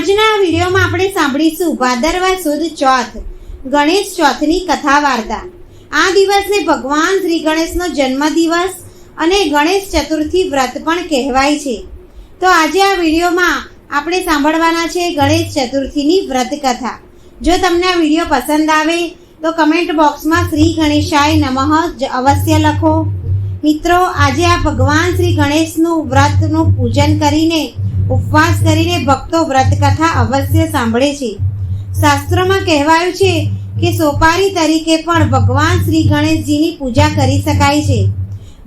આજના વિડીયોમાં આપણે સાંભળીશું ભાદરવા સુદ ચોથ ગણેશ ચોથની કથા વાર્તા। આ દિવસને ભગવાન શ્રી ગણેશનો જન્મદિવસ અને ગણેશ ચતુર્થી વ્રત પણ કહેવાય છે। તો આજે આ વિડીયોમાં આપણે સાંભળવાના છે ગણેશ ચતુર્થીની વ્રત કથા। જો તમને આ વિડીયો પસંદ આવે તો કમેન્ટ બોક્સમાં શ્રી ગણેશાય નમઃ અવશ્ય લખો। મિત્રો, આજે આ ભગવાન શ્રી ગણેશનું વ્રતનું પૂજન કરીને ઉપવાસ કરીને ભક્તો વ્રત કથા અવશ્ય સાંભળે છે। શાસ્ત્રોમાં કહેવાયું છે કે સોપારી તરીકે પણ ભગવાન શ્રી ગણેશજીની પૂજા કરી શકાય છે।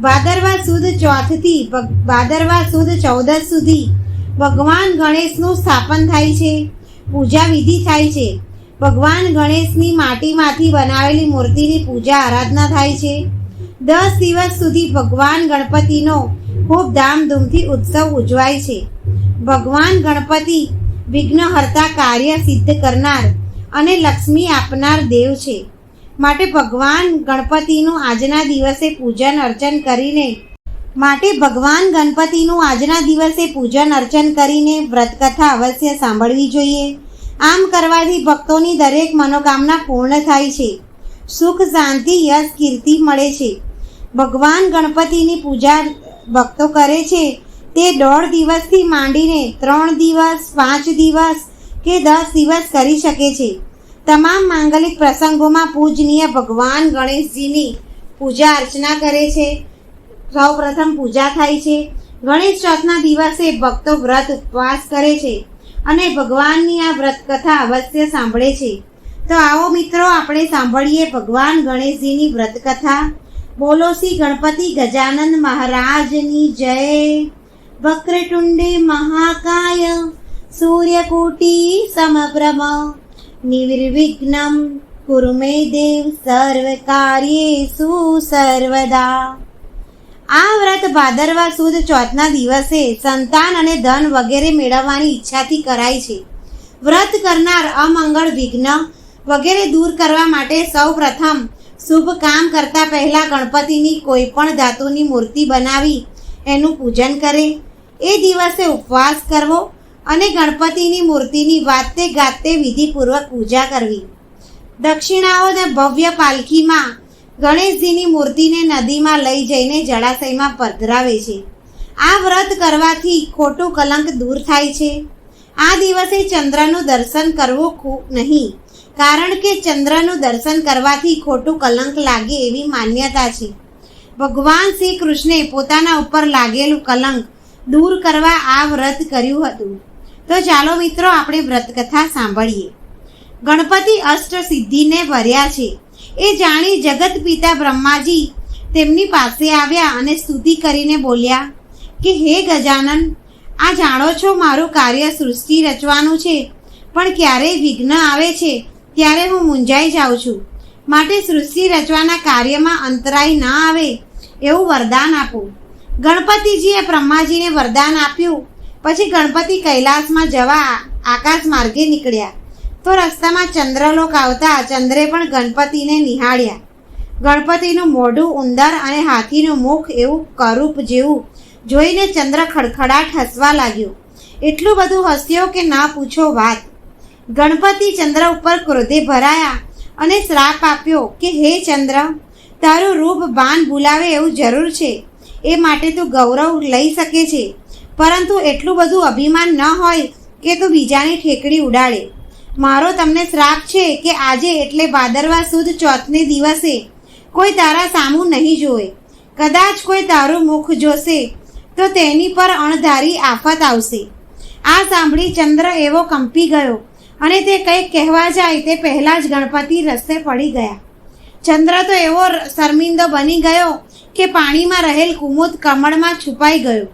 ભાદરવા સુદ ચોથથી ભાદરવા સુદ 14 સુધી ભગવાન ગણેશનું સ્થાપન થાય છે, પૂજા વિધિ થાય છે। ભગવાન ગણેશની માટીમાંથી બનાવેલી મૂર્તિની પૂજા આરાધના થાય છે। 10 દિવસ સુધી ભગવાન ગણપતિનો ખૂબ ધામધૂમથી ઉત્સવ ઉજવાય છે। ભગવાન ગણપતિ વિઘ્નહર્તા, કાર્ય સિદ્ધ કરનાર અને લક્ષ્મી આપનાર દેવ છે, માટે ભગવાન ગણપતિનું આજના દિવસે પૂજન અર્ચન કરીને વ્રતકથા અવશ્ય સાંભળવી જોઈએ। આમ કરવાથી ભક્તોની દરેક મનોકામના પૂર્ણ થાય છે, સુખ, શાંતિ, યશ, કીર્તિ મળે છે। ભગવાન ગણપતિની પૂજા ભક્તો કરે છે તે 1.5 દિવસથી માંડીને 3 દિવસ, 5 દિવસ કે 10 દિવસ કરી શકે છે। તમામ માંગલિક પ્રસંગોમાં પૂજનીય ભગવાન ગણેશજીની પૂજા અર્ચના કરે છે। સૌ પ્રથમ પૂજા થાય છે। ગણેશ ચોથના દિવસે ભક્તો વ્રત ઉપવાસ કરે છે અને ભગવાનની આ વ્રત કથા અવશ્ય સાંભળે છે। તો આવો મિત્રો, આપણે સાંભળીએ ભગવાન ગણેશજીની વ્રત કથા। બોલો શ્રી ગણપતિ ગજાનંદ મહારાજની જય। વક્રતુંડે મહાકાય સૂર્યકોટી સમપ્રભ નિર્વિઘ્નમ કુરુ મે દેવ સર્વ કાર્યેષુ સર્વદા। આ વ્રત ભાદરવા સુદ ચોથના દિવસે સંતાન અને ધન વગેરે મેળવવાની ઈચ્છાથી કરાય છે। વ્રત કરનાર અમંગળ, વિઘ્ન વગેરે દૂર કરવા માટે સૌ પ્રથમ શુભ કામ કરતા પહેલા ગણપતિની કોઈ પણ ધાતુની મૂર્તિ બનાવી એનું પૂજન કરે। એ દિવસે ઉપવાસ કરવો અને ગણપતિની મૂર્તિની વાતે ગાતે વિધિપૂર્વક પૂજા કરવી। દક્ષિણાઓ અને ભવ્ય પાલખીમાં ગણેશજીની મૂર્તિને નદીમાં લઈ જઈને જળાશયમાં પધરાવે છે। આ વ્રત કરવાથી ખોટું કલંક દૂર થાય છે। આ દિવસે ચંદ્રનું દર્શન કરવું નહીં, કારણ કે ચંદ્રનું દર્શન કરવાથી ખોટું કલંક લાગે એવી માન્યતા છે। ભગવાન શ્રી કૃષ્ણે પોતાના ઉપર લાગેલું કલંક દૂર કરવા આ વ્રત કર્યું હતું। તો ચાલો મિત્રો, આપણે વ્રત કથા સાંભળીએ। ગણપતિ અષ્ટ સિદ્ધિને ભર્યા છે એ જાણી જગત પિતા બ્રહ્માજી તેમની પાસે આવ્યા અને સ્તુતિ કરીને બોલ્યા કે હે ગજાનન, આ જાણો છો મારું કાર્ય સૃષ્ટિ રચવાનું છે, પણ ક્યારેય વિઘ્ન આવે છે ત્યારે હું મૂંઝાઈ જાઉં છું, માટે સૃષ્ટિ રચવાના કાર્યમાં અંતરાય ના આવે એવું વરદાન આપો। ગણપતિજીએ બ્રહ્માજીને વરદાન આપ્યું। પછી ગણપતિ કૈલાસમાં જવા આકાશ માર્ગે નીકળ્યા તો રસ્તામાં ચંદ્રલોક આવતા ચંદ્રે પણ ગણપતિને નિહાળ્યા। ગણપતિનું મોઢું ઉંદર અને હાથીનું મુખ એવું કરૂપ જેવું જોઈને ચંદ્ર ખડખડાટ હસવા લાગ્યો। એટલું બધું હસ્યો કે ના પૂછો વાત। ગણપતિ ચંદ્ર ઉપર ક્રોધે ભરાયા અને શ્રાપ આપ્યો કે હે ચંદ્ર, તારું રૂપ બાન ભૂલાવે એવું જરૂર છે, એ માટે તું ગૌરવ લઈ શકે છે, પરંતુ એટલું બધું અભિમાન ન હોય કે તું બીજાની ઠેકડી ઉડાડે। મારો તમને શ્રાપ છે કે આજે એટલે ભાદરવા સુદ ચોથને દિવસે કોઈ તારા સામું નહીં જોવે। કદાચ કોઈ તારું મુખ જોશે તો તેની પર અણધારી આફત આવશે। આ સાંભળી ચંદ્ર એવો કંપી ગયો અને તે કંઈક કહેવા જાય તે પહેલાં જ ગણપતિ રસ્તે પડી ગયા। ચંદ્ર તો એવો શર્મિંદો બની ગયો કે પાણીમાં રહેલ કુમુદ કમળમાં છુપાઈ ગયો।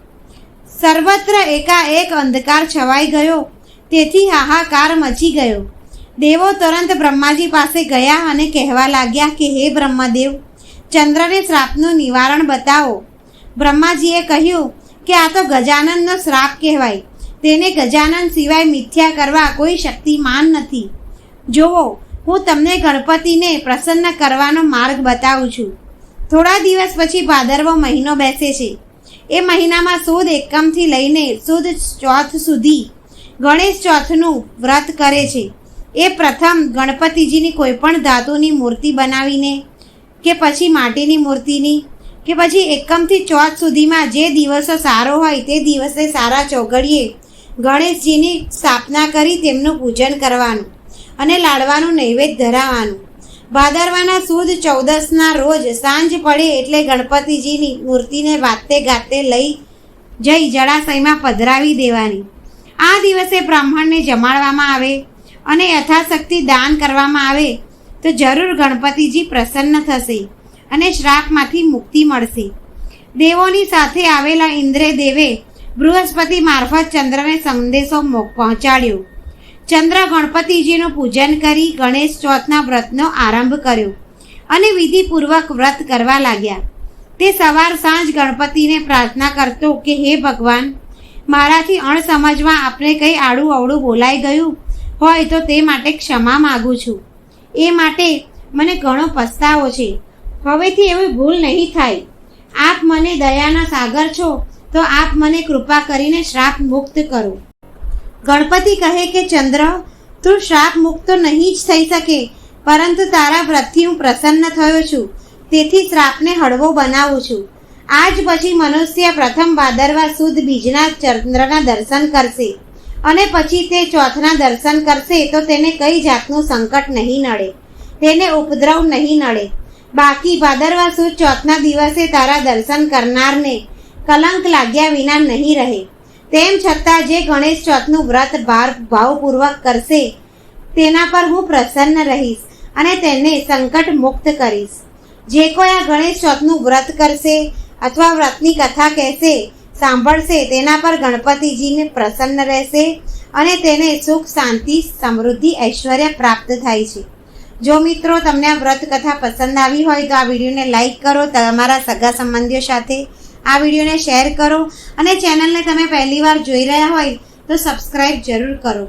સર્વત્ર એકાએક અંધકાર છવાઈ ગયો, તેથી હાહાકાર મચી ગયો। દેવો તુરંત બ્રહ્માજી પાસે ગયા અને કહેવા લાગ્યા કે હે બ્રહ્મદેવ, ચંદ્રને શ્રાપનું નિવારણ બતાવો। બ્રહ્માજીએ કહ્યું કે આ તો ગજાનનનો શ્રાપ કહેવાય, તેને ગજાનન સિવાય મિથ્યા કરવા કોઈ શક્તિમાન નથી। જુઓ, હું તમને ગણપતિને પ્રસન્ન કરવાનો માર્ગ બતાવું છું। થોડા દિવસ પછી ભાદરવો મહિનો બેસે છે। એ મહિનામાં સુદ એકમથી લઈને સુદ ચોથ સુધી ગણેશ ચોથનું વ્રત કરે છે એ પ્રથમ ગણપતિજીની કોઈ પણ ધાતુની મૂર્તિ બનાવીને કે પછી માટીની મૂર્તિની કે પછી એકમથી ચોથ સુધીમાં જે દિવસો સારો હોય તે દિવસે સારા ચોઘડીએ ગણેશજીની સ્થાપના કરી તેમનું પૂજન કરવાનું અને લાડવાનું નૈવેદ્ય ધરાવવાનું. ભાદરવાના સુદ 14ના રોજ સાંજ પડે એટલે ગણપતિજીની મૂર્તિને વાતે ગાતે લઈ જઈ જળાશયમાં પધરાવી દેવાની. આ દિવસે બ્રાહ્મણને જમાડવામાં આવે અને યથાશક્તિ દાન કરવામાં આવે તો જરૂર ગણપતિજી પ્રસન્ન થશે અને શ્રાપમાંથી મુક્તિ મળશે. દેવોની સાથે આવેલા ઇન્દ્રે દેવે બૃહસ્પતિ મારફત ચંદ્રને સંદેશો પહોંચાડ્યો. ચંદ્ર ગણપતિજીનું પૂજન કરી ગણેશ ચોથના વ્રતનો આરંભ કર્યો અને વિધિપૂર્વક વ્રત કરવા લાગ્યા. તે સવાર સાંજ ગણપતિને પ્રાર્થના કરતો કે હે ભગવાન, મારાથી અણસમજમાં આપને કંઈ આડું અવળું બોલાઈ ગયું હોય તો તે માટે ક્ષમા માગું છું. એ માટે મને ઘણો પસ્તાવો છે. હવેથી એવી ભૂલ નહીં થાય. આપ મને દયાના સાગર છો તો આપ મને કૃપા કરીને શ્રાપ મુક્ત કરો. ગણપતિ કહે કે ચંદ્ર, તું શ્રાપ મુક્ત તો નહીં જ થઈ શકે, પરંતુ તારા વ્રતથી હું પ્રસન્ન થયો છું, તેથી શ્રાપને હળવો બનાવું છું. આજ પછી મનુષ્ય પ્રથમ ભાદરવા સુદ બીજના ચંદ્રના દર્શન કરશે અને પછી તે ચોથના દર્શન કરશે તો તેને કઈ જાતનું સંકટ નહીં નડે, તેને ઉપદ્રવ નહીં નડે. બાકી ભાદરવા સુદ ચોથના દિવસે તારા દર્શન કરનારને કલંક લાગ્યા વિના નહીં રહે. તેમ છતાં જે ગણેશ ચોથનું વ્રત ભાવપૂર્વક કરશે તેના પર હું પ્રસન્ન રહીશ અને તેને સંકટ મુક્ત કરીશ. જે કોઈ આ ગણેશ ચોથનું વ્રત કરશે અથવા વ્રતની કથા કહેશે, સાંભળશે, તેના પર ગણપતિજીને પ્રસન્ન રહેશે અને તેને સુખ, શાંતિ, સમૃદ્ધિ, ઐશ્વર્ય પ્રાપ્ત થાય છે. જો મિત્રો તમને આ વ્રત કથા પસંદ આવી હોય તો આ વિડીયોને લાઈક કરો, તમારા સગા સંબંધીઓ સાથે આ વિડીયોને શેર કરો અને ચેનલને તમે પહેલીવાર જોઈ રહ્યા હોય તો સબસ્ક્રાઈબ જરૂર કરો.